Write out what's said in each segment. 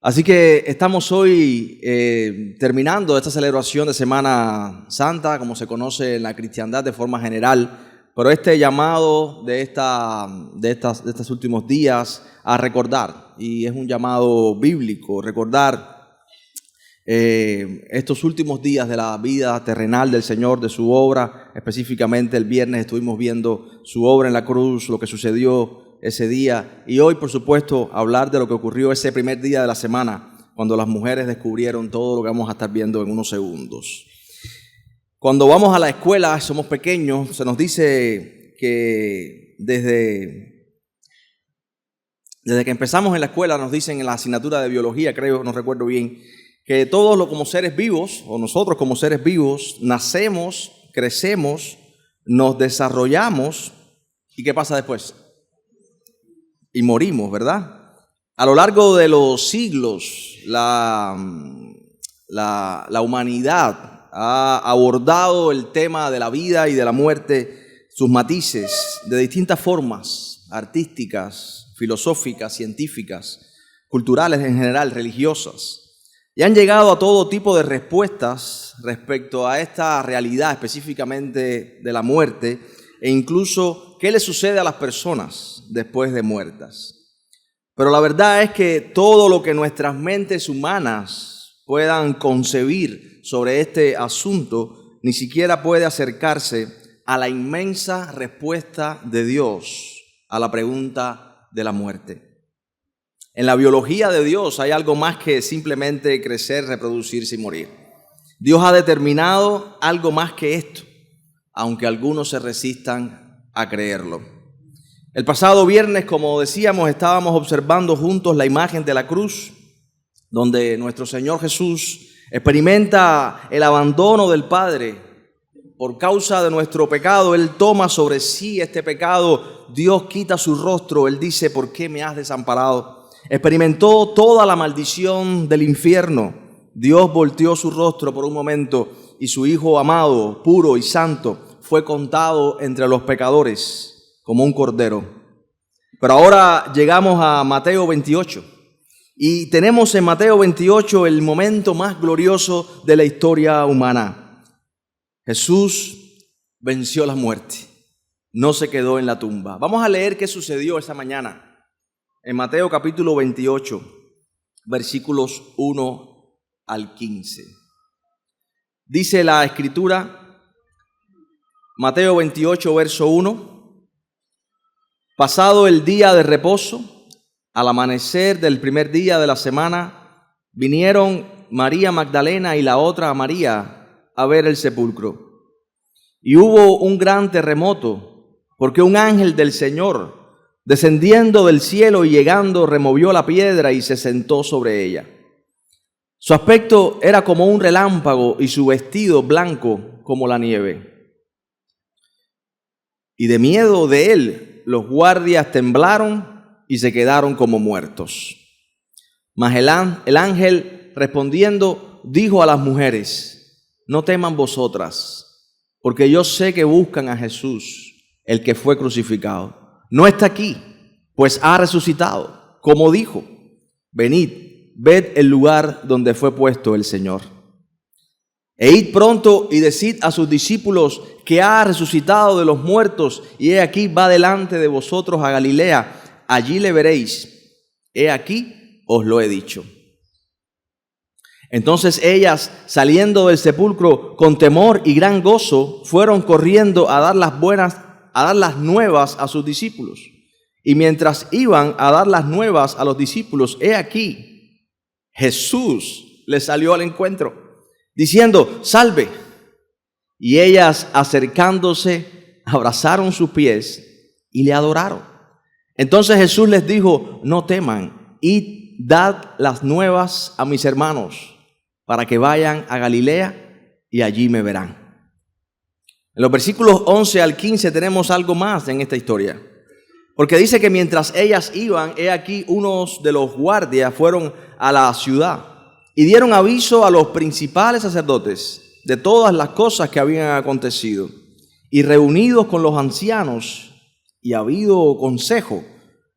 Así que estamos hoy terminando esta celebración de Semana Santa, como se conoce en la cristiandad de forma general, pero este llamado de estos últimos días a recordar, y es un llamado bíblico, recordar estos últimos días de la vida terrenal del Señor, de su obra. Específicamente el viernes estuvimos viendo su obra en la cruz, lo que sucedió ese día, y hoy, por supuesto, hablar de lo que ocurrió ese primer día de la semana, cuando las mujeres descubrieron todo lo que vamos a estar viendo en unos segundos. Cuando vamos a la escuela, somos pequeños, se nos dice que desde que empezamos en la escuela, nos dicen en la asignatura de biología, creo, no recuerdo bien, que todos como seres vivos, o nosotros como seres vivos, nacemos, crecemos, nos desarrollamos, ¿y qué pasa después? Y morimos, ¿verdad? A lo largo de los siglos, la humanidad ha abordado el tema de la vida y de la muerte, sus matices, de distintas formas, artísticas, filosóficas, científicas, culturales en general, religiosas. Y han llegado a todo tipo de respuestas respecto a esta realidad, específicamente de la muerte, e incluso qué le sucede a las personas después de muertas. Pero la verdad es que todo lo que nuestras mentes humanas puedan concebir sobre este asunto ni siquiera puede acercarse a la inmensa respuesta de Dios a la pregunta de la muerte. En la biología de Dios hay algo más que simplemente crecer, reproducirse y morir. Dios ha determinado algo más que esto, aunque algunos se resistan a creerlo. El pasado viernes, como decíamos, estábamos observando juntos la imagen de la cruz, donde nuestro Señor Jesús experimenta el abandono del Padre. Por causa de nuestro pecado, Él toma sobre sí este pecado. Dios quita su rostro. Él dice, ¿por qué me has desamparado? Experimentó toda la maldición del infierno. Dios volteó su rostro por un momento y su Hijo amado, puro y santo, fue contado entre los pecadores como un cordero. Pero ahora llegamos a Mateo 28 y tenemos en Mateo 28 el momento más glorioso de la historia humana. Jesús venció la muerte, no se quedó en la tumba. Vamos a leer qué sucedió esa mañana en Mateo capítulo 28, versículos 1 al 15. Dice la Escritura, Mateo 28, verso 1, pasado el día de reposo, al amanecer del primer día de la semana, vinieron María Magdalena y la otra María a ver el sepulcro. Y hubo un gran terremoto, porque un ángel del Señor, descendiendo del cielo y llegando, removió la piedra y se sentó sobre ella. Su aspecto era como un relámpago y su vestido blanco como la nieve. Y de miedo de él, los guardias temblaron y se quedaron como muertos. Mas el ángel, respondiendo, dijo a las mujeres, no teman vosotras, porque yo sé que buscan a Jesús, el que fue crucificado. No está aquí, pues ha resucitado, como dijo. Venid, ved el lugar donde fue puesto el Señor. E id pronto y decid a sus discípulos que ha resucitado de los muertos, y he aquí va delante de vosotros a Galilea, allí le veréis. He aquí os lo he dicho. Entonces ellas, saliendo del sepulcro con temor y gran gozo, fueron corriendo a dar las nuevas a sus discípulos. Y mientras iban a dar las nuevas a los discípulos, he aquí, Jesús les salió al encuentro, diciendo, salve. Y ellas, acercándose, abrazaron sus pies y le adoraron. Entonces Jesús les dijo, no teman, id, dad las nuevas a mis hermanos, para que vayan a Galilea y allí me verán. En los versículos 11 al 15 tenemos algo más en esta historia. Porque dice que mientras ellas iban, he aquí unos de los guardias fueron a la ciudad y dieron aviso a los principales sacerdotes de todas las cosas que habían acontecido. Y reunidos con los ancianos y habido consejo,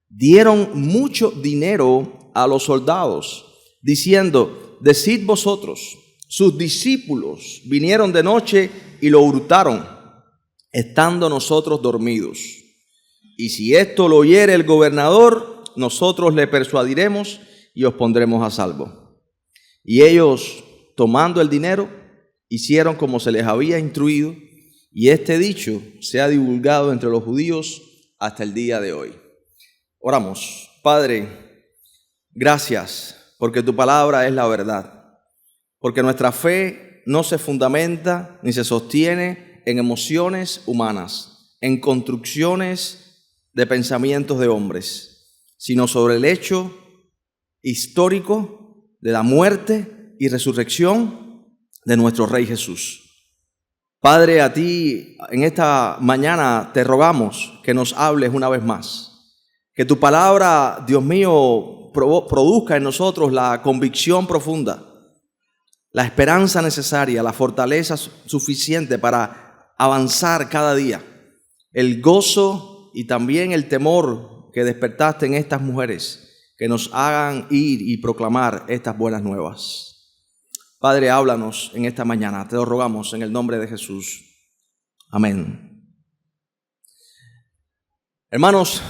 dieron mucho dinero a los soldados diciendo: decid vosotros, sus discípulos vinieron de noche y lo hurtaron, estando nosotros dormidos. Y si esto lo oyere el gobernador, nosotros le persuadiremos y os pondremos a salvo. Y ellos, tomando el dinero, hicieron como se les había instruido, y este dicho se ha divulgado entre los judíos hasta el día de hoy. Oramos. Padre, gracias porque tu palabra es la verdad, porque nuestra fe no se fundamenta ni se sostiene en emociones humanas, en construcciones de pensamientos de hombres, sino sobre el hecho histórico de la muerte y resurrección de nuestro Rey Jesús. Padre, a ti en esta mañana te rogamos que nos hables una vez más, que tu palabra, Dios mío, produzca en nosotros la convicción profunda, la esperanza necesaria, la fortaleza suficiente para avanzar cada día, el gozo y también el temor que despertaste en estas mujeres, que nos hagan ir y proclamar estas buenas nuevas. Padre, háblanos en esta mañana, te lo rogamos en el nombre de Jesús. Amén. Hermanos,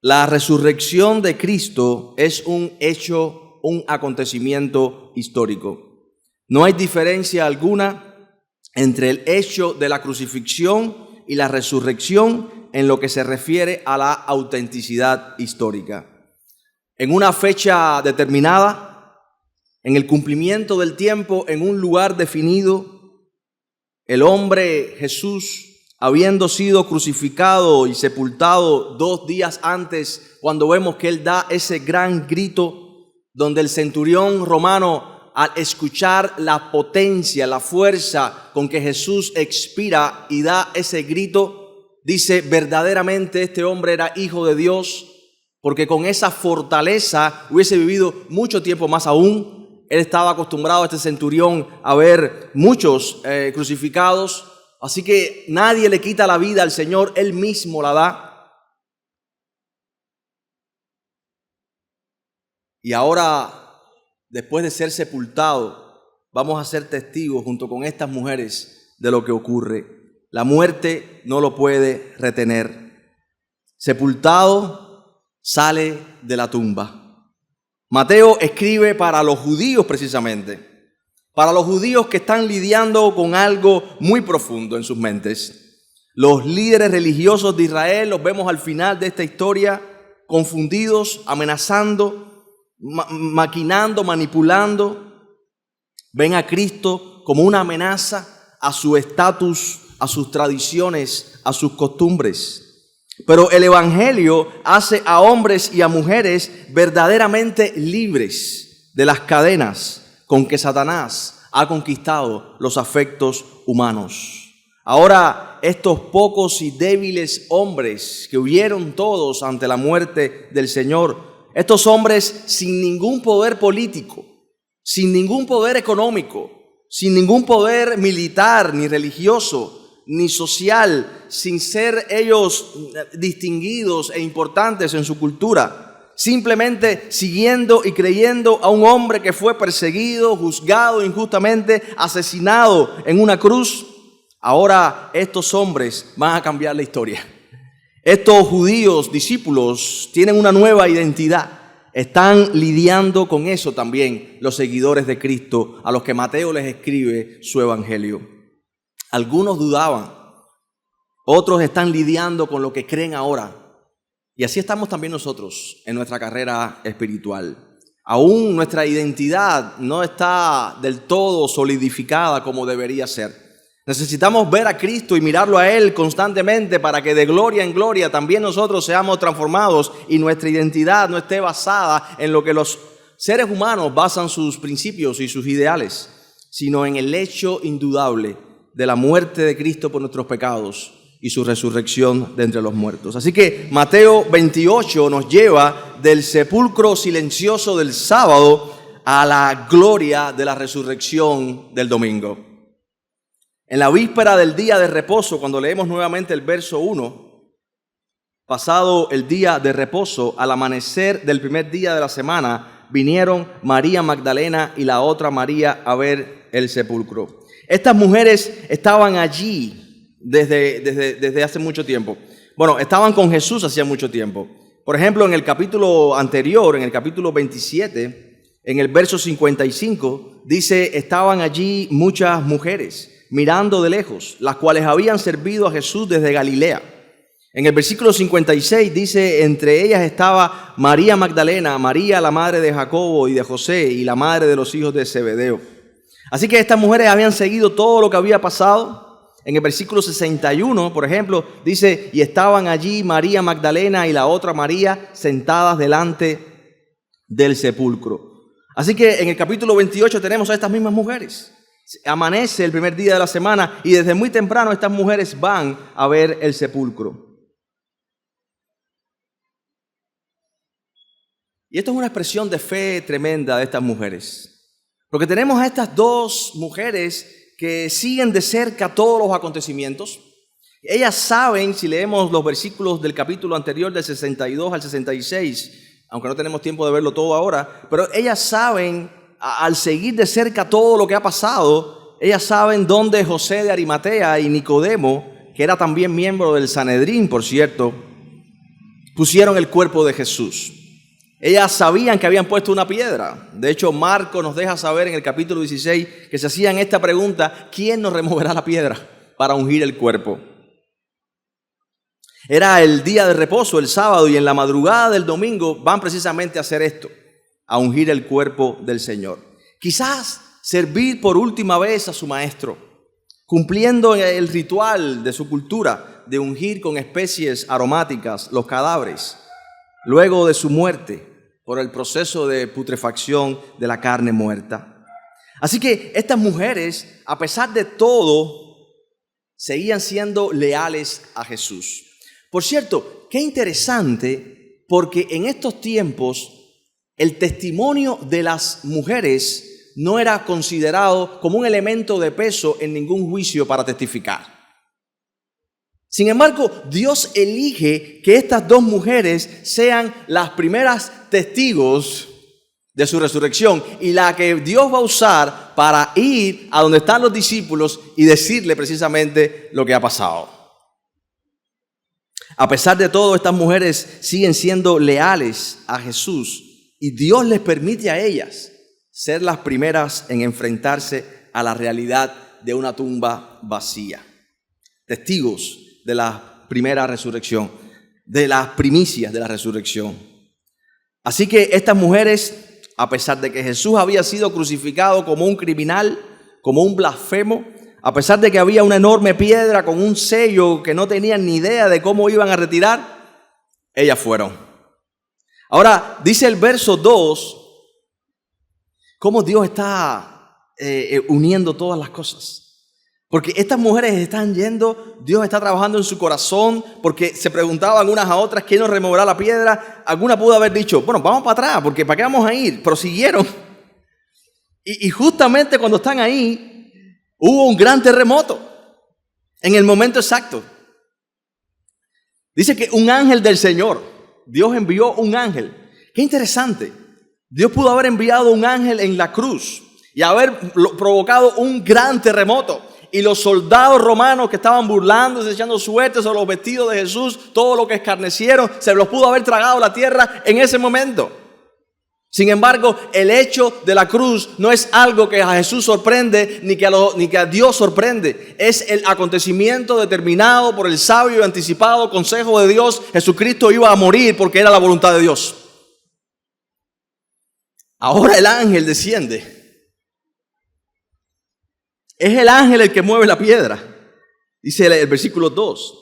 la resurrección de Cristo es un hecho, un acontecimiento histórico. No hay diferencia alguna entre el hecho de la crucifixión y la resurrección en lo que se refiere a la autenticidad histórica. En una fecha determinada, en el cumplimiento del tiempo, en un lugar definido, el hombre Jesús, habiendo sido crucificado y sepultado 2 días antes, cuando vemos que él da ese gran grito, donde el centurión romano, al escuchar la potencia, la fuerza con que Jesús expira y da ese grito, dice: verdaderamente este hombre era hijo de Dios, porque con esa fortaleza hubiese vivido mucho tiempo más aún. Él estaba acostumbrado, este centurión, a ver muchos crucificados. Así que nadie le quita la vida al Señor, Él mismo la da. Y ahora, después de ser sepultado, vamos a ser testigos junto con estas mujeres de lo que ocurre. La muerte no lo puede retener. Sepultado, sale de la tumba. Mateo escribe para los judíos precisamente, para los judíos que están lidiando con algo muy profundo en sus mentes. Los líderes religiosos de Israel los vemos al final de esta historia confundidos, amenazando, maquinando, manipulando. Ven a Cristo como una amenaza a su estatus, a sus tradiciones, a sus costumbres. Pero el Evangelio hace a hombres y a mujeres verdaderamente libres de las cadenas con que Satanás ha conquistado los afectos humanos. Ahora, estos pocos y débiles hombres que huyeron todos ante la muerte del Señor, estos hombres sin ningún poder político, sin ningún poder económico, sin ningún poder militar ni religioso, ni social, sin ser ellos distinguidos e importantes en su cultura, simplemente siguiendo y creyendo a un hombre que fue perseguido, juzgado injustamente, asesinado en una cruz. Ahora estos hombres van a cambiar la historia. Estos judíos, discípulos, tienen una nueva identidad. Están lidiando con eso también los seguidores de Cristo, a los que Mateo les escribe su evangelio. Algunos dudaban, otros están lidiando con lo que creen ahora. Y así estamos también nosotros en nuestra carrera espiritual. Aún nuestra identidad no está del todo solidificada como debería ser. Necesitamos ver a Cristo y mirarlo a Él constantemente para que de gloria en gloria también nosotros seamos transformados y nuestra identidad no esté basada en lo que los seres humanos basan sus principios y sus ideales, sino en el hecho indudable de la muerte de Cristo por nuestros pecados y su resurrección de entre los muertos. Así que Mateo 28 nos lleva del sepulcro silencioso del sábado a la gloria de la resurrección del domingo. En la víspera del día de reposo, cuando leemos nuevamente el verso 1, pasado el día de reposo, al amanecer del primer día de la semana, vinieron María Magdalena y la otra María a ver el sepulcro. Estas mujeres estaban allí desde hace mucho tiempo. Bueno, estaban con Jesús hacía mucho tiempo. Por ejemplo, en el capítulo anterior, en el capítulo 27, en el verso 55, dice, estaban allí muchas mujeres mirando de lejos, las cuales habían servido a Jesús desde Galilea. En el versículo 56 dice, entre ellas estaba María Magdalena, María la madre de Jacobo y de José y la madre de los hijos de Zebedeo. Así que estas mujeres habían seguido todo lo que había pasado. En el versículo 61, por ejemplo, dice, y estaban allí María Magdalena y la otra María sentadas delante del sepulcro. Así que en el capítulo 28 tenemos a estas mismas mujeres. Amanece el primer día de la semana y desde muy temprano estas mujeres van a ver el sepulcro. Y esto es una expresión de fe tremenda de estas mujeres. Porque tenemos a estas dos mujeres que siguen de cerca todos los acontecimientos. Ellas saben, si leemos los versículos del capítulo anterior del 62 al 66, aunque no tenemos tiempo de verlo todo ahora, pero ellas saben, al seguir de cerca todo lo que ha pasado, ellas saben dónde José de Arimatea y Nicodemo, que era también miembro del Sanedrín, por cierto, pusieron el cuerpo de Jesús. Ellas sabían que habían puesto una piedra. De hecho, Marcos nos deja saber en el capítulo 16 que se hacían esta pregunta: ¿quién nos removerá la piedra para ungir el cuerpo? Era el día de reposo, el sábado, y en la madrugada del domingo van precisamente a hacer esto, a ungir el cuerpo del Señor. Quizás servir por última vez a su maestro, cumpliendo el ritual de su cultura de ungir con especies aromáticas los cadáveres luego de su muerte, por el proceso de putrefacción de la carne muerta. Así que estas mujeres, a pesar de todo, seguían siendo leales a Jesús. Por cierto, qué interesante, porque en estos tiempos el testimonio de las mujeres no era considerado como un elemento de peso en ningún juicio para testificar. Sin embargo, Dios elige que estas dos mujeres sean las primeras testigos de su resurrección y la que Dios va a usar para ir a donde están los discípulos y decirle precisamente lo que ha pasado. A pesar de todo, estas mujeres siguen siendo leales a Jesús y Dios les permite a ellas ser las primeras en enfrentarse a la realidad de una tumba vacía. Testigos de la primera resurrección, de las primicias de la resurrección. Así que estas mujeres, a pesar de que Jesús había sido crucificado como un criminal, como un blasfemo, a pesar de que había una enorme piedra con un sello que no tenían ni idea de cómo iban a retirar, ellas fueron. Ahora, dice el verso 2, cómo Dios está uniendo todas las cosas. Porque estas mujeres están yendo, Dios está trabajando en su corazón, porque se preguntaban unas a otras, ¿quién nos removerá la piedra? Alguna pudo haber dicho, bueno, vamos para atrás, porque ¿para qué vamos a ir? Pero siguieron. Y justamente cuando están ahí, hubo un gran terremoto, en el momento exacto. Dice que un ángel del Señor, Dios envió un ángel. Qué interesante. Dios pudo haber enviado un ángel en la cruz y haber provocado un gran terremoto. Y los soldados romanos que estaban burlándose, echando suertes sobre los vestidos de Jesús, todo lo que escarnecieron, se los pudo haber tragado la tierra en ese momento. Sin embargo, el hecho de la cruz no es algo que a Jesús sorprende ni que a Dios sorprende. Es el acontecimiento determinado por el sabio y anticipado consejo de Dios. Jesucristo iba a morir porque era la voluntad de Dios. Ahora el ángel desciende. Es el ángel el que mueve la piedra, dice el versículo 2,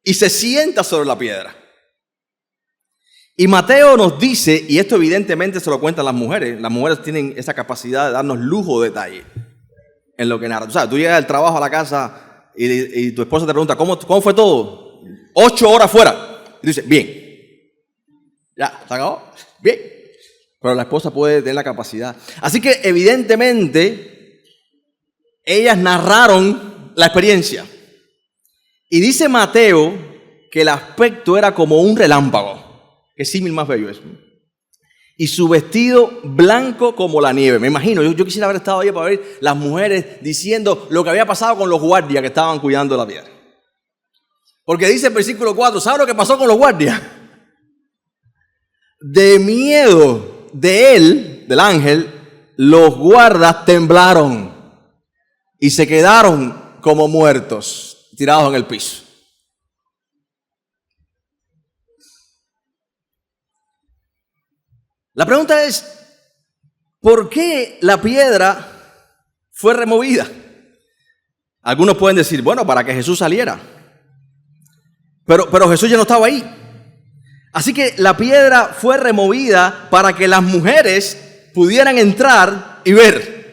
y se sienta sobre la piedra. Y Mateo nos dice, y esto evidentemente se lo cuentan las mujeres tienen esa capacidad de darnos lujo de detalle en lo que narran. O sea, tú llegas del trabajo a la casa y tu esposa te pregunta, ¿cómo fue todo? 8 horas fuera. Y tú dices, bien. Ya, ¿se acabó? Bien. Pero la esposa puede tener la capacidad. Así que evidentemente ellas narraron la experiencia. Y dice Mateo que el aspecto era como un relámpago. Qué símil más bello es. y su vestido blanco como la nieve. Me imagino, yo quisiera haber estado ahí para ver las mujeres diciendo lo que había pasado con los guardias que estaban cuidando la piedra. Porque dice el versículo 4, ¿sabe lo que pasó con los guardias? De miedo de él, del ángel, los guardas temblaron y se quedaron como muertos, tirados en el piso. La pregunta es, ¿por qué la piedra fue removida? Algunos pueden decir, bueno, para que Jesús saliera. Pero Jesús ya no estaba ahí. Así que la piedra fue removida para que las mujeres pudieran entrar y ver.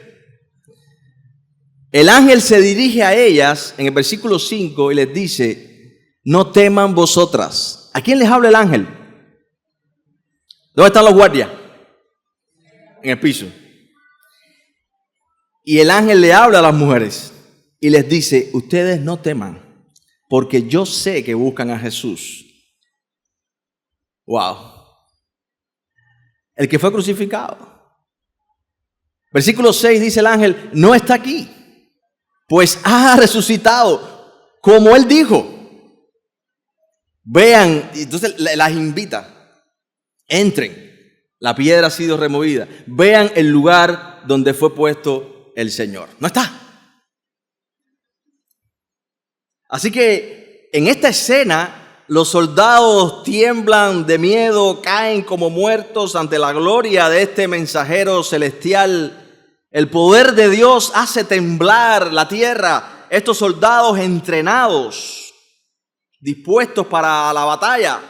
El ángel se dirige a ellas en el versículo 5 y les dice, no teman vosotras. ¿A quién les habla el ángel? ¿Dónde están los guardias? En el piso. Y el ángel le habla a las mujeres y les dice, ustedes no teman, porque yo sé que buscan a Jesús. Wow. El que fue crucificado. Versículo 6 dice el ángel, no está aquí, pues ha resucitado, como él dijo. Vean, entonces las invita. Entren, la piedra ha sido removida. Vean el lugar donde fue puesto el Señor. No está. Así que en esta escena, los soldados tiemblan de miedo, caen como muertos ante la gloria de este mensajero celestial. El poder de Dios hace temblar la tierra. Estos soldados entrenados, dispuestos para la batalla,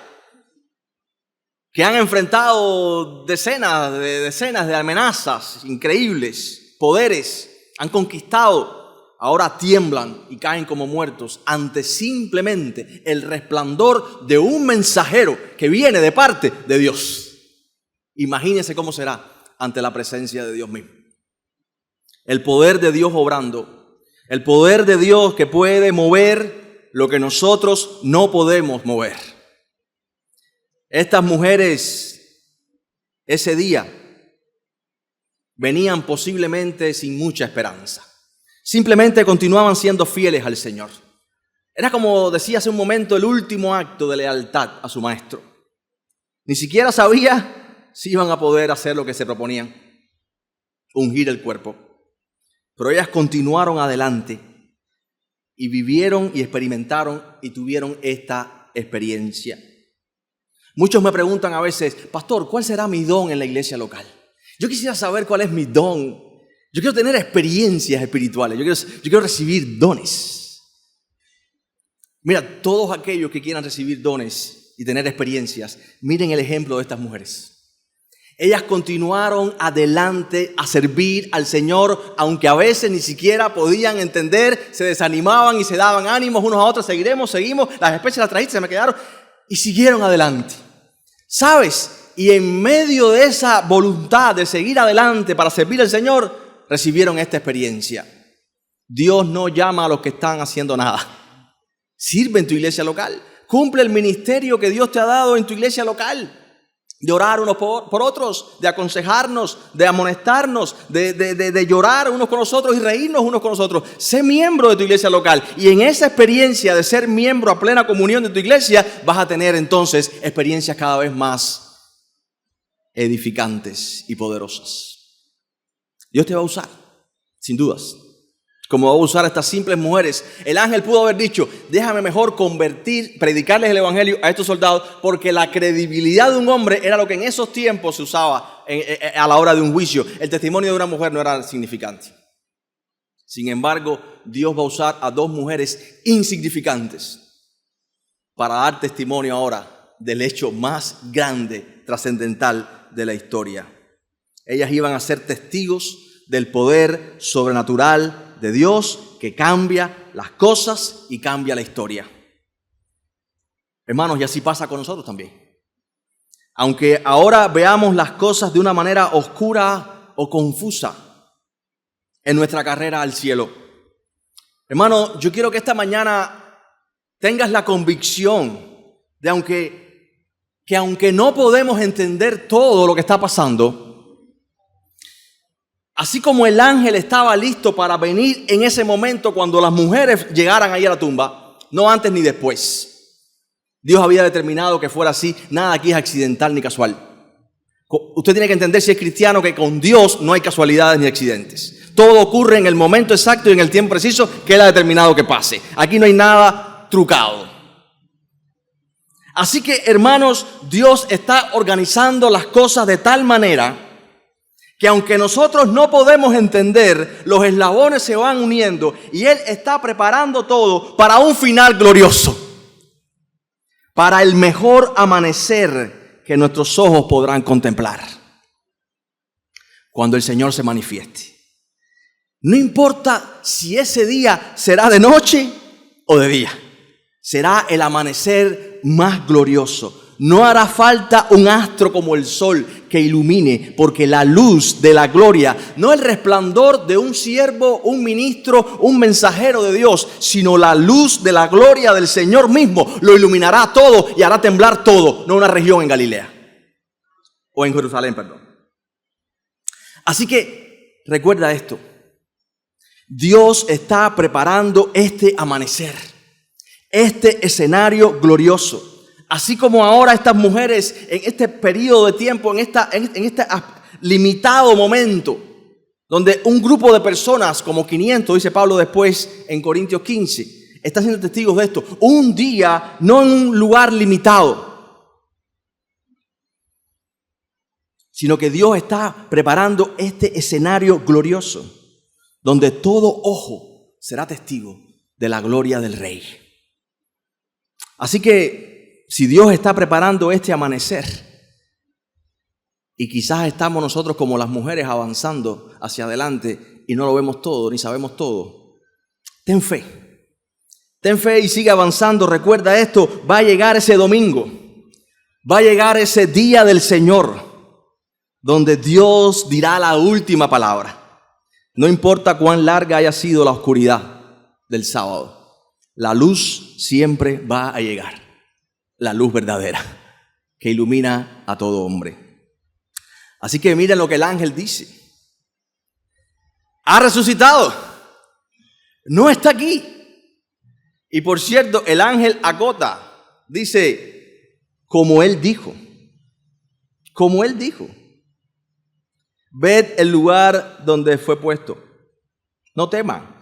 que han enfrentado decenas de amenazas increíbles, poderes, han conquistado, ahora tiemblan y caen como muertos ante simplemente el resplandor de un mensajero que viene de parte de Dios. Imagínense cómo será ante la presencia de Dios mismo. El poder de Dios obrando, el poder de Dios que puede mover lo que nosotros no podemos mover. Estas mujeres ese día venían posiblemente sin mucha esperanza. Simplemente continuaban siendo fieles al Señor. Era como decía hace un momento, el último acto de lealtad a su maestro. Ni siquiera sabía si iban a poder hacer lo que se proponían, ungir el cuerpo. Pero ellas continuaron adelante y vivieron y experimentaron y tuvieron esta experiencia. Muchos me preguntan a veces, pastor, ¿cuál será mi don en la iglesia local? Yo quisiera saber cuál es mi don. Yo quiero tener experiencias espirituales. Yo quiero recibir dones. Mira, todos aquellos que quieran recibir dones y tener experiencias, miren el ejemplo de estas mujeres. Ellas continuaron adelante a servir al Señor, aunque a veces ni siquiera podían entender, se desanimaban y se daban ánimos unos a otros. Seguimos, las especies las trajiste, se me quedaron. Y siguieron adelante. ¿Sabes? Y en medio de esa voluntad de seguir adelante para servir al Señor, recibieron esta experiencia. Dios no llama a los que están haciendo nada. Sirve en tu iglesia local. Cumple el ministerio que Dios te ha dado en tu iglesia local. De orar unos por otros, de aconsejarnos, de amonestarnos, de llorar unos con los otros y reírnos unos con los otros. Sé miembro de tu iglesia local y en esa experiencia de ser miembro a plena comunión de tu iglesia vas a tener entonces experiencias cada vez más edificantes y poderosas. Dios te va a usar, sin dudas, como va a usar a estas simples mujeres. El ángel pudo haber dicho, déjame mejor predicarles el evangelio a estos soldados, porque la credibilidad de un hombre era lo que en esos tiempos se usaba a la hora de un juicio. El testimonio de una mujer no era significante. Sin embargo, Dios va a usar a dos mujeres insignificantes para dar testimonio ahora del hecho más grande, trascendental de la historia. Ellas iban a ser testigos del poder sobrenatural de Dios que cambia las cosas y cambia la historia. Hermanos, y así pasa con nosotros también. Aunque ahora veamos las cosas de una manera oscura o confusa en nuestra carrera al cielo. Hermano, yo quiero que esta mañana tengas la convicción de, aunque que aunque no podemos entender todo lo que está pasando, así como el ángel estaba listo para venir en ese momento cuando las mujeres llegaran ahí a la tumba, no antes ni después. Dios había determinado que fuera así, nada aquí es accidental ni casual. Usted tiene que entender, si es cristiano, que con Dios no hay casualidades ni accidentes. Todo ocurre en el momento exacto y en el tiempo preciso que Él ha determinado que pase. Aquí no hay nada trucado. Así que, hermanos, Dios está organizando las cosas de tal manera que aunque nosotros no podemos entender, los eslabones se van uniendo y Él está preparando todo para un final glorioso, para el mejor amanecer que nuestros ojos podrán contemplar cuando el Señor se manifieste. No importa si ese día será de noche o de día, será el amanecer más glorioso. No hará falta un astro como el sol que ilumine, porque la luz de la gloria, no el resplandor de un siervo, un ministro, un mensajero de Dios, sino la luz de la gloria del Señor mismo lo iluminará todo y hará temblar todo, no una región en Galilea o en Jerusalén, perdón. Así que recuerda esto: Dios está preparando este amanecer, este escenario glorioso. Así como ahora estas mujeres en este periodo de tiempo, en este limitado momento, donde un grupo de personas, como 500, dice Pablo después en Corintios 15, están siendo testigos de esto. Un día, no en un lugar limitado, sino que Dios está preparando este escenario glorioso, donde todo ojo será testigo de la gloria del Rey. Así que, si Dios está preparando este amanecer, y quizás estamos nosotros como las mujeres avanzando hacia adelante y no lo vemos todo, ni sabemos todo, ten fe. Ten fe y sigue avanzando. Recuerda esto, va a llegar ese domingo, va a llegar ese día del Señor, donde Dios dirá la última palabra. No importa cuán larga haya sido la oscuridad del sábado, la luz siempre va a llegar. La luz verdadera que ilumina a todo hombre. Así que miren lo que el ángel dice. Ha resucitado. No está aquí. Y por cierto, el ángel acota. Dice, como él dijo. Como él dijo. Ved el lugar donde fue puesto. No teman.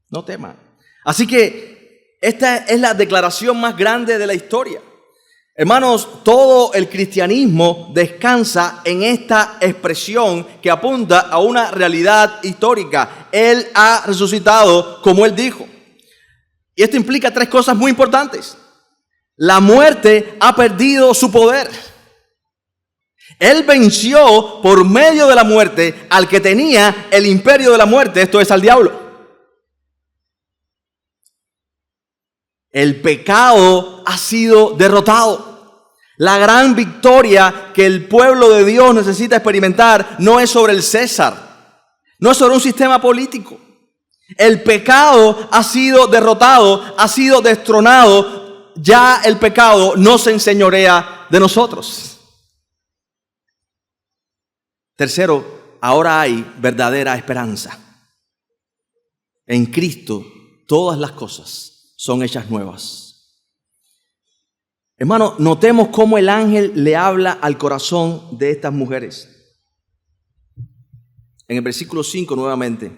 No teman. Así que esta es la declaración más grande de la historia. Hermanos, todo el cristianismo descansa en esta expresión que apunta a una realidad histórica. Él ha resucitado como Él dijo. Y esto implica tres cosas muy importantes. La muerte ha perdido su poder. Él venció por medio de la muerte al que tenía el imperio de la muerte, esto es, al diablo. El pecado ha sido derrotado. La gran victoria que el pueblo de Dios necesita experimentar no es sobre el César, no es sobre un sistema político. El pecado ha sido derrotado, ha sido destronado. Ya el pecado no se enseñorea de nosotros. Tercero, ahora hay verdadera esperanza. En Cristo todas las cosas son hechas nuevas. Hermano, notemos cómo el ángel le habla al corazón de estas mujeres. En el versículo 5 nuevamente.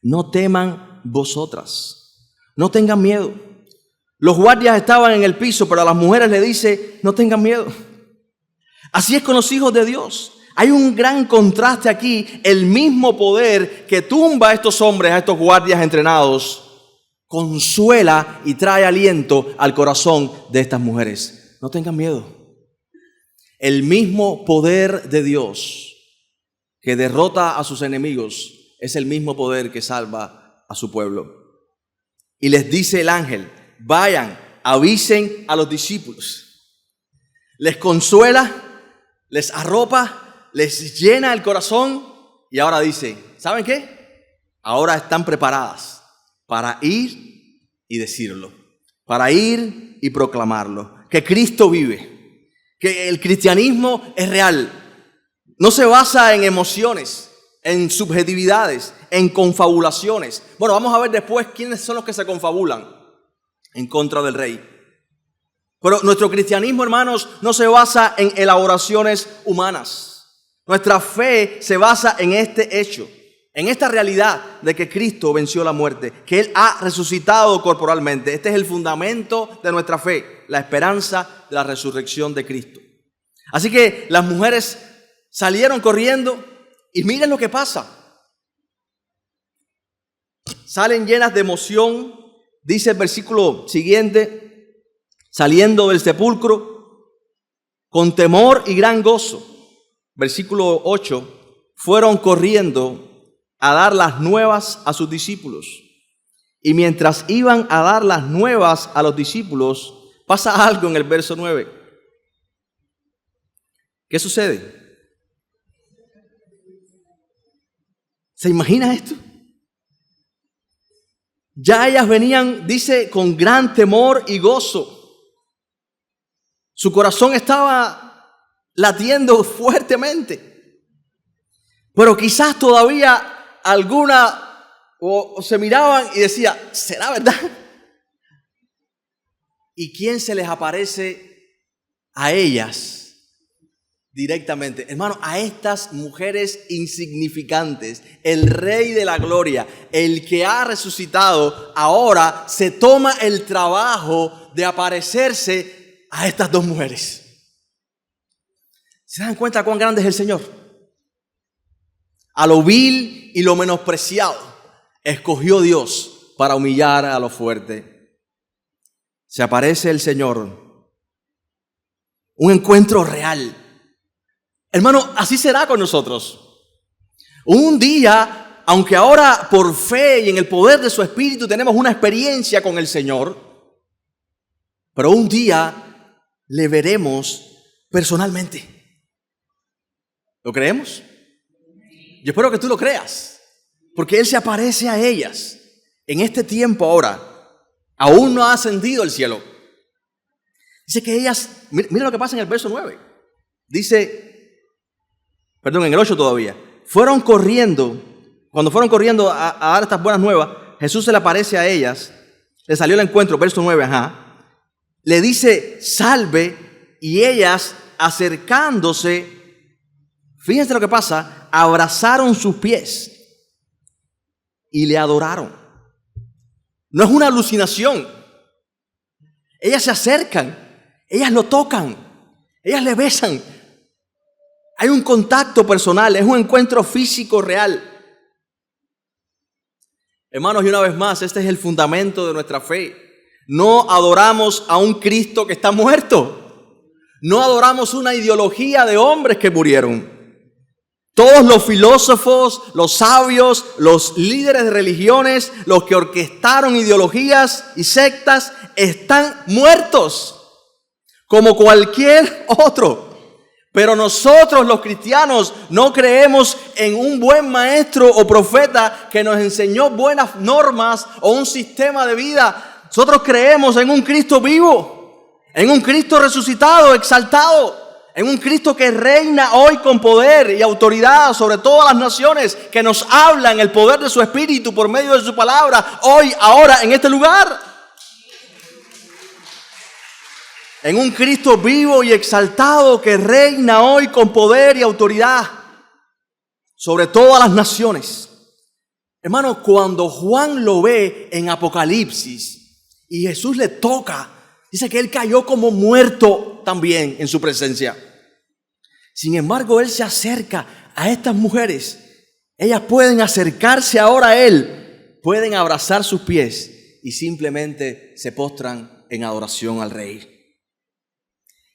No teman vosotras. No tengan miedo. Los guardias estaban en el piso, pero a las mujeres le dice, no tengan miedo. Así es con los hijos de Dios. Hay un gran contraste aquí. El mismo poder que tumba a estos hombres, a estos guardias entrenados, consuela y trae aliento al corazón de estas mujeres. No tengan miedo. El mismo poder de Dios que derrota a sus enemigos es el mismo poder que salva a su pueblo. Y les dice el ángel, vayan, avisen a los discípulos. Les consuela, les arropa, les llena el corazón y ahora dice, ¿saben qué? Ahora están preparadas para ir y decirlo, para ir y proclamarlo. Que Cristo vive, que el cristianismo es real. No se basa en emociones, en subjetividades, en confabulaciones. Bueno, vamos a ver después quiénes son los que se confabulan en contra del rey. Pero nuestro cristianismo, hermanos, no se basa en elaboraciones humanas. Nuestra fe se basa en este hecho, en esta realidad de que Cristo venció la muerte, que Él ha resucitado corporalmente. Este es el fundamento de nuestra fe, la esperanza de la resurrección de Cristo. Así que las mujeres salieron corriendo y miren lo que pasa. Salen llenas de emoción, dice el versículo siguiente, saliendo del sepulcro con temor y gran gozo. Versículo 8, fueron corriendo a dar las nuevas a sus discípulos. Y mientras iban a dar las nuevas a los discípulos, pasa algo en el verso 9. ¿Qué sucede? ¿Se imagina esto? Ya ellas venían, dice, con gran temor y gozo. Su corazón estaba latiendo fuertemente. Pero quizás todavía alguna o se miraban y decía, ¿será verdad? ¿Y quién se les aparece a ellas directamente? Hermano, a estas mujeres insignificantes, el Rey de la Gloria, el que ha resucitado, ahora se toma el trabajo de aparecerse a estas dos mujeres. ¿Se dan cuenta cuán grande es el Señor? A lo vil y lo menospreciado escogió Dios para humillar a lo fuerte. Se aparece el Señor. Un encuentro real. Hermano, así será con nosotros. Un día, aunque ahora por fe y en el poder de su Espíritu tenemos una experiencia con el Señor, pero un día le veremos personalmente. ¿Lo creemos? Yo espero que tú lo creas, porque Él se aparece a ellas en este tiempo ahora. Aún no ha ascendido al cielo. Dice que ellas, mira lo que pasa en el verso 9. Dice, en el 8 todavía. Cuando fueron corriendo a dar estas buenas nuevas, Jesús se le aparece a ellas, le salió el encuentro, verso 9, le dice, salve, y ellas acercándose, fíjense lo que pasa, abrazaron sus pies y le adoraron. No es una alucinación. Ellas se acercan, ellas lo tocan, ellas le besan. Hay un contacto personal, es un encuentro físico real. Hermanos, y una vez más, este es el fundamento de nuestra fe. No adoramos a un Cristo que está muerto. No adoramos una ideología de hombres que murieron. Todos los filósofos, los sabios, los líderes de religiones, los que orquestaron ideologías y sectas, están muertos, como cualquier otro. Pero nosotros los cristianos no creemos en un buen maestro o profeta que nos enseñó buenas normas o un sistema de vida. Nosotros creemos en un Cristo vivo, en un Cristo resucitado, exaltado. En un Cristo que reina hoy con poder y autoridad sobre todas las naciones, que nos habla en el poder de su Espíritu por medio de su palabra, hoy, ahora, en este lugar. En un Cristo vivo y exaltado que reina hoy con poder y autoridad sobre todas las naciones. Hermano, cuando Juan lo ve en Apocalipsis y Jesús le toca, dice que él cayó como muerto también en su presencia. Sin embargo, él se acerca a estas mujeres. Ellas pueden acercarse ahora a él, pueden abrazar sus pies y simplemente se postran en adoración al Rey.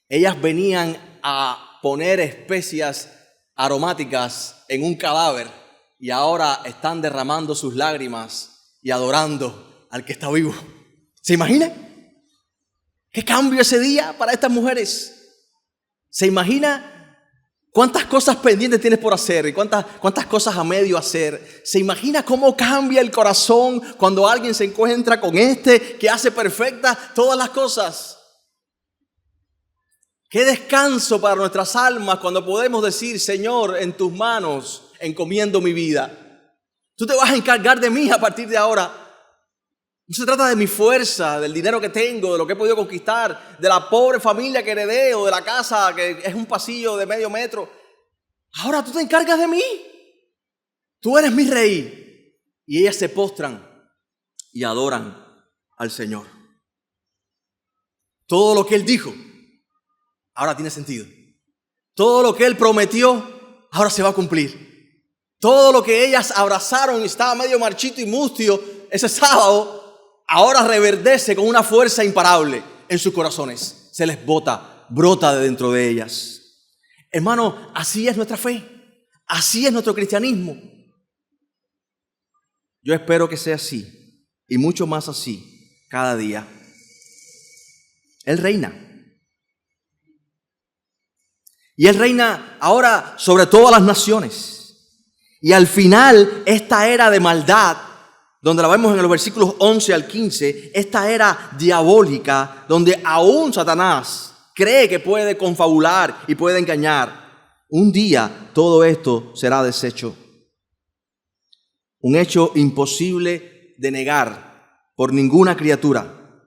Ellas venían a poner especias aromáticas en un cadáver y ahora están derramando sus lágrimas y adorando al que está vivo. ¿Se imagina? ¿Qué cambio ese día para estas mujeres? ¿Se imagina ¿Cuántas cosas pendientes tienes por hacer y cuántas cosas a medio hacer? ¿Se imagina cómo cambia el corazón cuando alguien se encuentra con este que hace perfectas todas las cosas? Qué descanso para nuestras almas cuando podemos decir: Señor, en tus manos encomiendo mi vida. Tú te vas a encargar de mí a partir de ahora. No se trata de mi fuerza, del dinero que tengo, de lo que he podido conquistar, de la pobre familia que heredé o de la casa que es un pasillo de medio metro. Ahora tú te encargas de mí. Tú eres mi rey. Y ellas se postran y adoran al Señor. Todo lo que Él dijo ahora tiene sentido. Todo lo que Él prometió ahora se va a cumplir. Todo lo que ellas abrazaron y estaba medio marchito y mustio ese sábado, ahora reverdece con una fuerza imparable en sus corazones. Se les brota de dentro de ellas. Hermano, así es nuestra fe. Así es nuestro cristianismo. Yo espero que sea así y mucho más así cada día. Él reina. Y Él reina ahora sobre todas las naciones. Y al final, esta era de maldad, donde la vemos en los versículos 11 al 15, esta era diabólica, donde aún Satanás cree que puede confabular y puede engañar. Un día todo esto será deshecho. Un hecho imposible de negar por ninguna criatura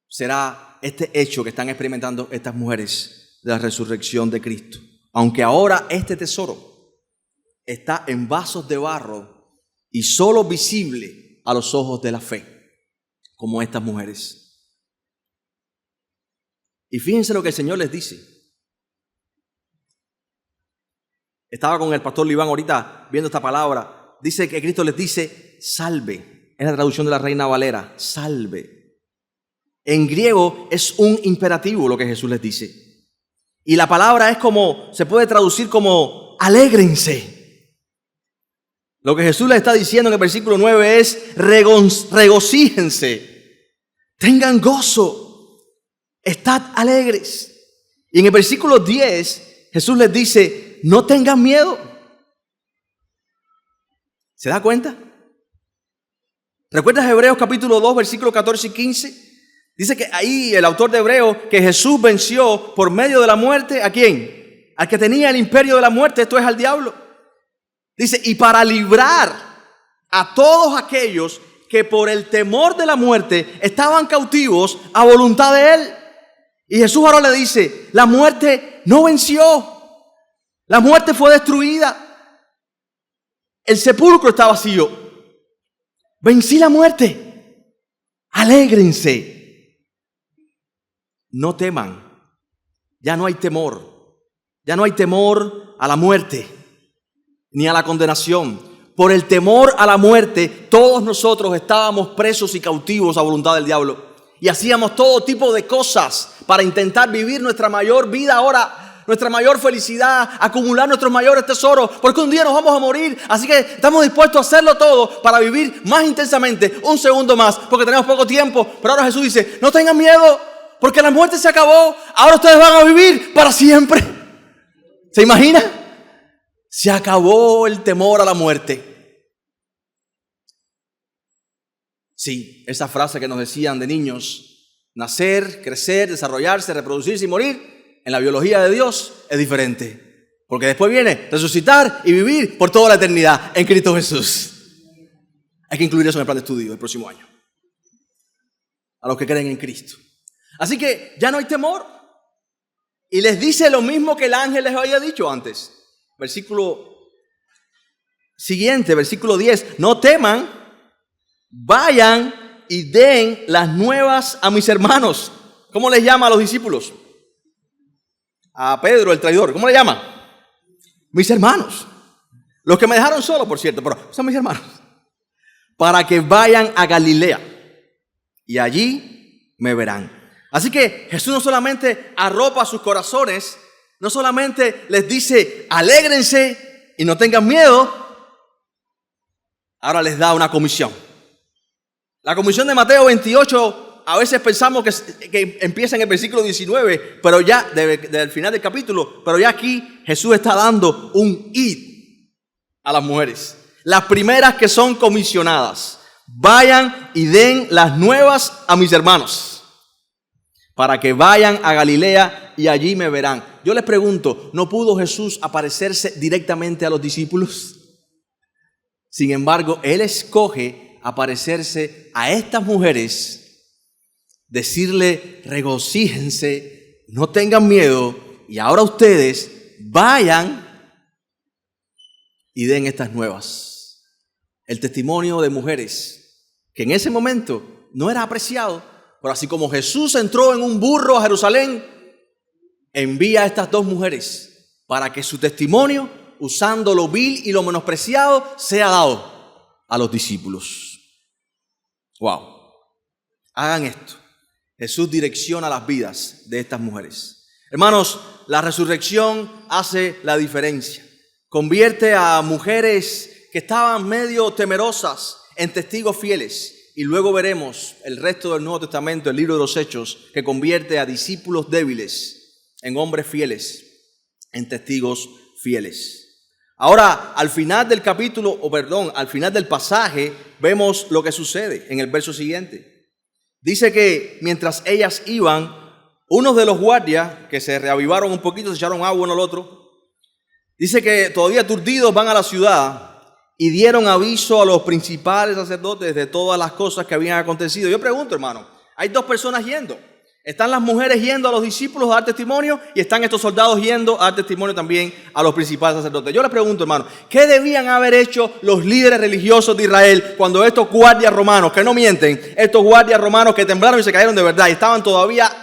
será este hecho que están experimentando estas mujeres de la resurrección de Cristo. Aunque ahora este tesoro está en vasos de barro y solo visible a los ojos de la fe, como estas mujeres. Y fíjense lo que el Señor les dice. Estaba con el pastor Liván ahorita viendo esta palabra. Dice que Cristo les dice: salve. Es la traducción de la Reina Valera. Salve. En griego es un imperativo lo que Jesús les dice. Y la palabra es como, se puede traducir como alégrense. Lo que Jesús les está diciendo en el versículo 9 es: regocíjense, tengan gozo, estad alegres. Y en el versículo 10 Jesús les dice: no tengan miedo. ¿Se da cuenta? ¿Recuerdas Hebreos capítulo 2 versículos 14 y 15? Dice que ahí el autor de Hebreos que Jesús venció por medio de la muerte, ¿a quién? Al que tenía el imperio de la muerte, esto es al diablo. Dice: y para librar a todos aquellos que por el temor de la muerte estaban cautivos a voluntad de Él. Y Jesús ahora le dice: la muerte no venció. La muerte fue destruida. El sepulcro está vacío. Vencí la muerte. Alégrense. No teman. Ya no hay temor. Ya no hay temor a la muerte ni a la condenación. Por el temor a la muerte, todos nosotros estábamos presos y cautivos a voluntad del diablo. Y hacíamos todo tipo de cosas para intentar vivir nuestra mayor vida ahora, nuestra mayor felicidad, acumular nuestros mayores tesoros, porque un día nos vamos a morir. Así que estamos dispuestos a hacerlo todo para vivir más intensamente, un segundo más, porque tenemos poco tiempo. Pero ahora Jesús dice: no tengan miedo, porque la muerte se acabó. Ahora ustedes van a vivir para siempre. ¿Se imagina? Se acabó el temor a la muerte. Sí, esa frase que nos decían de niños: nacer, crecer, desarrollarse, reproducirse y morir, en la biología de Dios es diferente. Porque después viene resucitar y vivir por toda la eternidad en Cristo Jesús. Hay que incluir eso en el plan de estudio del próximo año. A los que creen en Cristo. Así que ya no hay temor. Y les dice lo mismo que el ángel les había dicho antes. Versículo siguiente, versículo 10. No teman, vayan y den las nuevas a mis hermanos. ¿Cómo les llama a los discípulos? A Pedro, el traidor. ¿Cómo le llama? Mis hermanos. Los que me dejaron solo, por cierto, pero son mis hermanos. Para que vayan a Galilea y allí me verán. Así que Jesús no solamente arropa sus corazones, no solamente les dice: alégrense y no tengan miedo, ahora les da una comisión. La comisión de Mateo 28 a veces pensamos que empieza en el versículo 19, pero ya, del final del capítulo, pero ya aquí Jesús está dando un id a las mujeres. Las primeras que son comisionadas. Vayan y den las nuevas a mis hermanos, para que vayan a Galilea y allí me verán. Yo les pregunto, ¿no pudo Jesús aparecerse directamente a los discípulos? Sin embargo, Él escoge aparecerse a estas mujeres, decirle, regocíjense, no tengan miedo, y ahora ustedes vayan y den estas nuevas. El testimonio de mujeres que en ese momento no era apreciado, pero así como Jesús entró en un burro a Jerusalén, envía a estas dos mujeres para que su testimonio, usando lo vil y lo menospreciado, sea dado a los discípulos. Wow. Hagan esto. Jesús direcciona las vidas de estas mujeres. Hermanos, la resurrección hace la diferencia. Convierte a mujeres que estaban medio temerosas en testigos fieles. Y luego veremos el resto del Nuevo Testamento, el libro de los Hechos, que convierte a discípulos débiles en hombres fieles, en testigos fieles. Ahora, al final del al final del pasaje, vemos lo que sucede en el verso siguiente. Dice que mientras ellas iban, unos de los guardias, que se reavivaron un poquito, se echaron agua uno al otro, dice que todavía aturdidos van a la ciudad y dieron aviso a los principales sacerdotes de todas las cosas que habían acontecido. Yo pregunto, hermano, hay dos personas yendo. Están las mujeres yendo a los discípulos a dar testimonio y están estos soldados yendo a dar testimonio también a los principales sacerdotes. Yo les pregunto, hermano, ¿qué debían haber hecho los líderes religiosos de Israel cuando estos guardias romanos, que no mienten, estos guardias romanos que temblaron y se cayeron de verdad y estaban todavía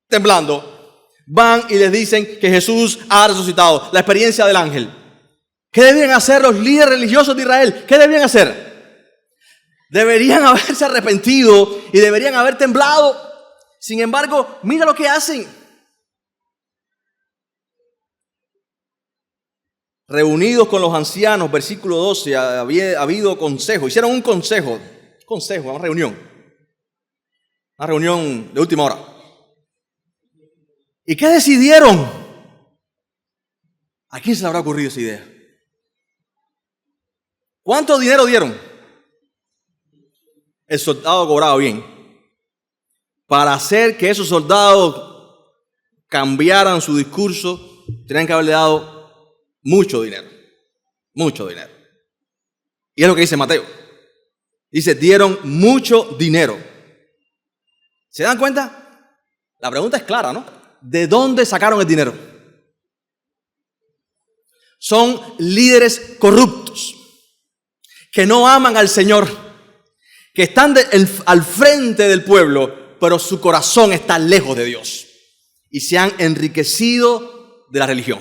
temblando, van y les dicen que Jesús ha resucitado? La experiencia del ángel. ¿Qué debían hacer los líderes religiosos de Israel? ¿Qué debían hacer? Deberían haberse arrepentido y deberían haber temblado. Sin embargo, mira lo que hacen. Reunidos con los ancianos, versículo 12, había habido consejo. Hicieron una reunión de última hora. ¿Y qué decidieron? ¿A quién se le habrá ocurrido esa idea? ¿Cuánto dinero dieron? El soldado cobraba bien. Para hacer que esos soldados cambiaran su discurso, tenían que haberle dado mucho dinero. Mucho dinero. Y es lo que dice Mateo. Dice, dieron mucho dinero. ¿Se dan cuenta? La pregunta es clara, ¿no? ¿De dónde sacaron el dinero? Son líderes corruptos, que no aman al Señor, que están al frente del pueblo, pero su corazón está lejos de Dios. Y se han enriquecido de la religión.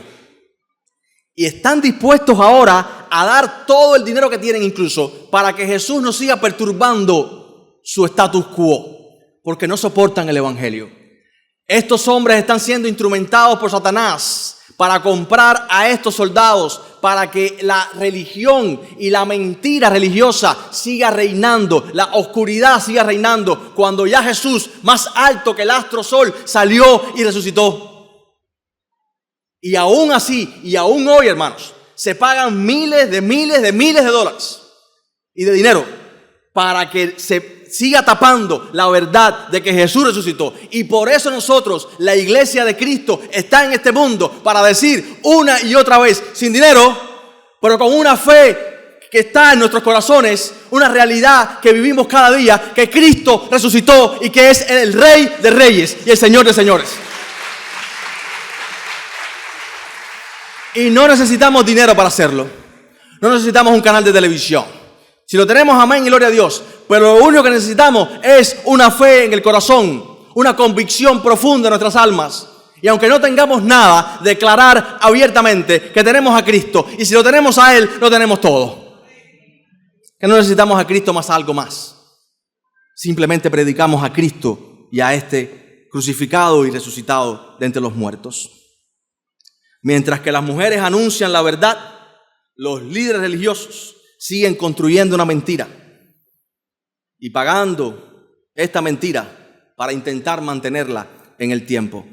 Y están dispuestos ahora a dar todo el dinero que tienen incluso para que Jesús no siga perturbando su status quo, porque no soportan el evangelio. Estos hombres están siendo instrumentados por Satanás para comprar a estos soldados, para que la religión y la mentira religiosa siga reinando, la oscuridad siga reinando, cuando ya Jesús, más alto que el astro sol, salió y resucitó. Y aún así, y aún hoy, hermanos, se pagan miles de dólares y de dinero para que se siga tapando la verdad de que Jesús resucitó. Y por eso nosotros, la iglesia de Cristo, está en este mundo para decir una y otra vez, sin dinero, pero con una fe que está en nuestros corazones, una realidad que vivimos cada día, que Cristo resucitó y que es el Rey de Reyes y el Señor de Señores. Y no necesitamos dinero para hacerlo. No necesitamos un canal de televisión. Si lo tenemos, amén y gloria a Dios. Pero lo único que necesitamos es una fe en el corazón, una convicción profunda en nuestras almas. Y aunque no tengamos nada, declarar abiertamente que tenemos a Cristo. Y si lo tenemos a Él, lo tenemos todo. Que no necesitamos a Cristo más algo más. Simplemente predicamos a Cristo y a este crucificado y resucitado de entre los muertos. Mientras que las mujeres anuncian la verdad, los líderes religiosos siguen construyendo una mentira y pagando esta mentira para intentar mantenerla en el tiempo.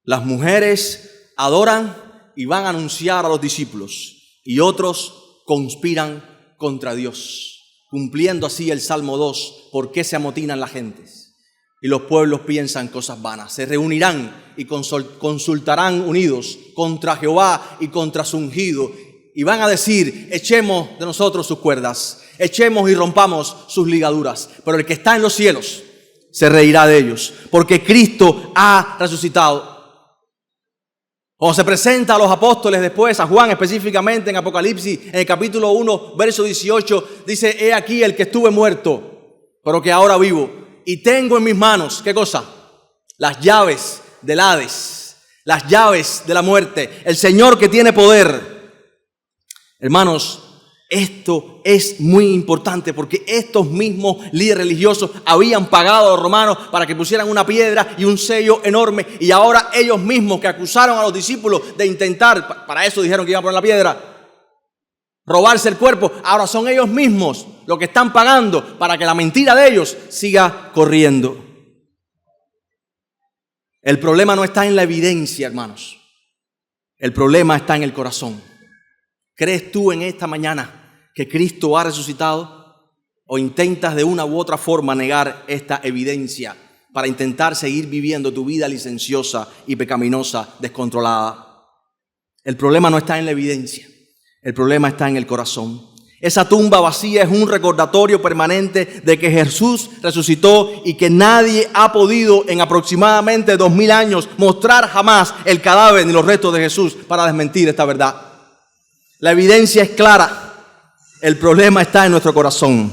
Las mujeres adoran y van a anunciar a los discípulos, y otros conspiran contra Dios, cumpliendo así el Salmo 2, ¿por qué se amotinan las gentes? Y los pueblos piensan cosas vanas. Se reunirán y consultarán unidos contra Jehová y contra su ungido, y van a decir, echemos de nosotros sus cuerdas, echemos y rompamos sus ligaduras. Pero el que está en los cielos se reirá de ellos, porque Cristo ha resucitado. Cuando se presenta a los apóstoles después, a Juan específicamente en Apocalipsis, en el capítulo 1, verso 18, dice, he aquí el que estuve muerto, pero que ahora vivo, y tengo en mis manos, ¿qué cosa? Las llaves del Hades, las llaves de la muerte, el Señor que tiene poder. Hermanos, esto es muy importante porque estos mismos líderes religiosos habían pagado a los romanos para que pusieran una piedra y un sello enorme, y ahora ellos mismos que acusaron a los discípulos de intentar, para eso dijeron que iban a poner la piedra, robarse el cuerpo, ahora son ellos mismos los que están pagando para que la mentira de ellos siga corriendo. El problema no está en la evidencia, hermanos. El problema está en el corazón. ¿Crees tú en esta mañana que Cristo ha resucitado? ¿O intentas de una u otra forma negar esta evidencia para intentar seguir viviendo tu vida licenciosa y pecaminosa, descontrolada? El problema no está en la evidencia. El problema está en el corazón. Esa tumba vacía es un recordatorio permanente de que Jesús resucitó y que nadie ha podido en aproximadamente 2000 años mostrar jamás el cadáver ni los restos de Jesús para desmentir esta verdad. La evidencia es clara. El problema está en nuestro corazón.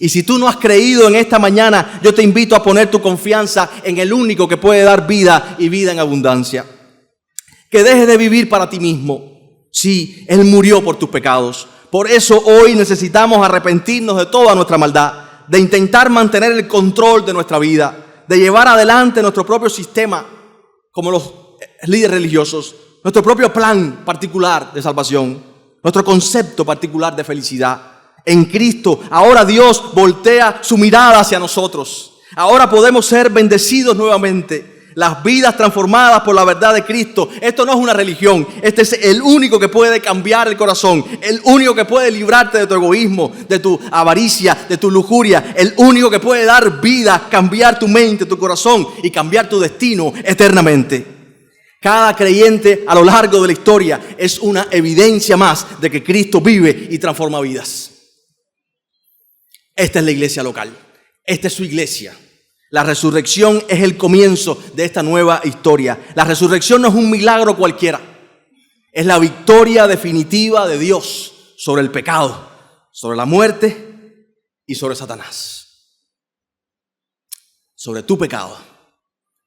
Y si tú no has creído en esta mañana, yo te invito a poner tu confianza en el único que puede dar vida y vida en abundancia. Que dejes de vivir para ti mismo. Sí, Él murió por tus pecados. Por eso hoy necesitamos arrepentirnos de toda nuestra maldad, de intentar mantener el control de nuestra vida, de llevar adelante nuestro propio sistema, como los líderes religiosos, nuestro propio plan particular de salvación, nuestro concepto particular de felicidad. En Cristo, ahora Dios voltea su mirada hacia nosotros. Ahora podemos ser bendecidos nuevamente. Las vidas transformadas por la verdad de Cristo. Esto no es una religión. Este es el único que puede cambiar el corazón. El único que puede librarte de tu egoísmo, de tu avaricia, de tu lujuria. El único que puede dar vida, cambiar tu mente, tu corazón y cambiar tu destino eternamente. Cada creyente a lo largo de la historia es una evidencia más de que Cristo vive y transforma vidas. Esta es la iglesia local. Esta es su iglesia. La resurrección es el comienzo de esta nueva historia. La resurrección no es un milagro cualquiera. Es la victoria definitiva de Dios sobre el pecado, sobre la muerte y sobre Satanás. Sobre tu pecado,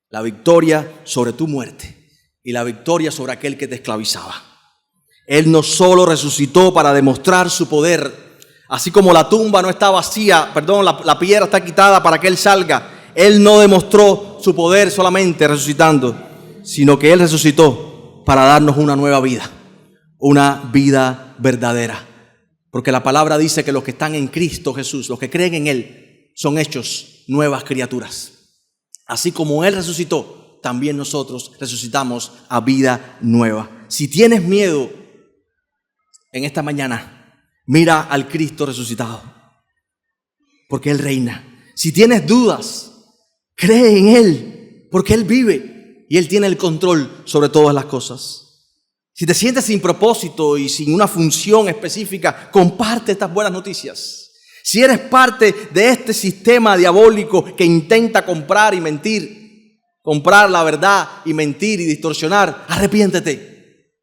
la victoria sobre tu muerte y la victoria sobre aquel que te esclavizaba. Él no solo resucitó para demostrar su poder, así como la tumba no está vacía, la piedra está quitada para que Él salga. Él no demostró su poder solamente resucitando, sino que Él resucitó para darnos una nueva vida, una vida verdadera. Porque la palabra dice que los que están en Cristo Jesús, los que creen en Él, son hechos nuevas criaturas. Así como Él resucitó, también nosotros resucitamos a vida nueva. Si tienes miedo en esta mañana, mira al Cristo resucitado, porque Él reina. Si tienes dudas, cree en Él, porque Él vive y Él tiene el control sobre todas las cosas. Si te sientes sin propósito y sin una función específica, comparte estas buenas noticias. Si eres parte de este sistema diabólico que intenta comprar y mentir, comprar la verdad y mentir y distorsionar, arrepiéntete.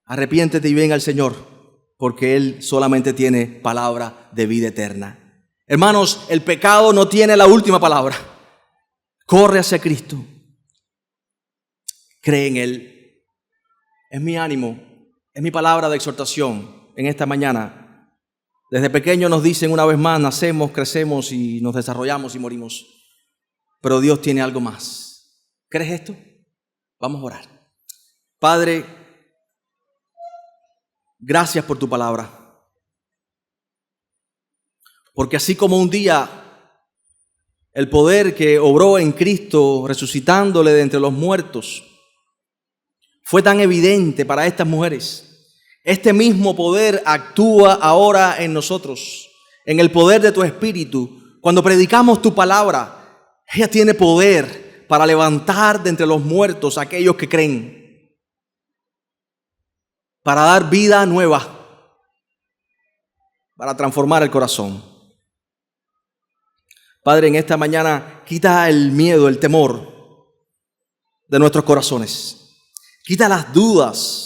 Arrepiéntete y ven al Señor, porque Él solamente tiene palabra de vida eterna. Hermanos, el pecado no tiene la última palabra. Corre hacia Cristo. Cree en Él. Es mi ánimo, es mi palabra de exhortación en esta mañana. Desde pequeños nos dicen una vez más, nacemos, crecemos y nos desarrollamos y morimos. Pero Dios tiene algo más. ¿Crees esto? Vamos a orar. Padre, gracias por tu palabra. Porque así como un día El poder que obró en Cristo resucitándole de entre los muertos fue tan evidente para estas mujeres. Este mismo poder actúa ahora en nosotros, en el poder de tu Espíritu. Cuando predicamos tu palabra, ella tiene poder para levantar de entre los muertos a aquellos que creen, para dar vida nueva, para transformar el corazón. Padre, en esta mañana quita el miedo, el temor de nuestros corazones. Quita las dudas.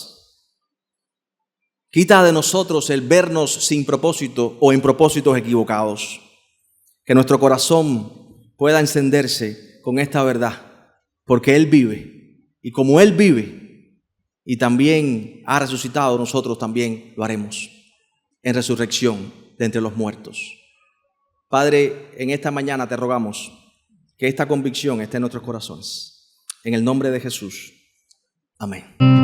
Quita de nosotros el vernos sin propósito o en propósitos equivocados. Que nuestro corazón pueda encenderse con esta verdad, porque Él vive. Y como Él vive y también ha resucitado, nosotros también lo haremos en resurrección de entre los muertos. Padre, en esta mañana te rogamos que esta convicción esté en nuestros corazones. En el nombre de Jesús. Amén.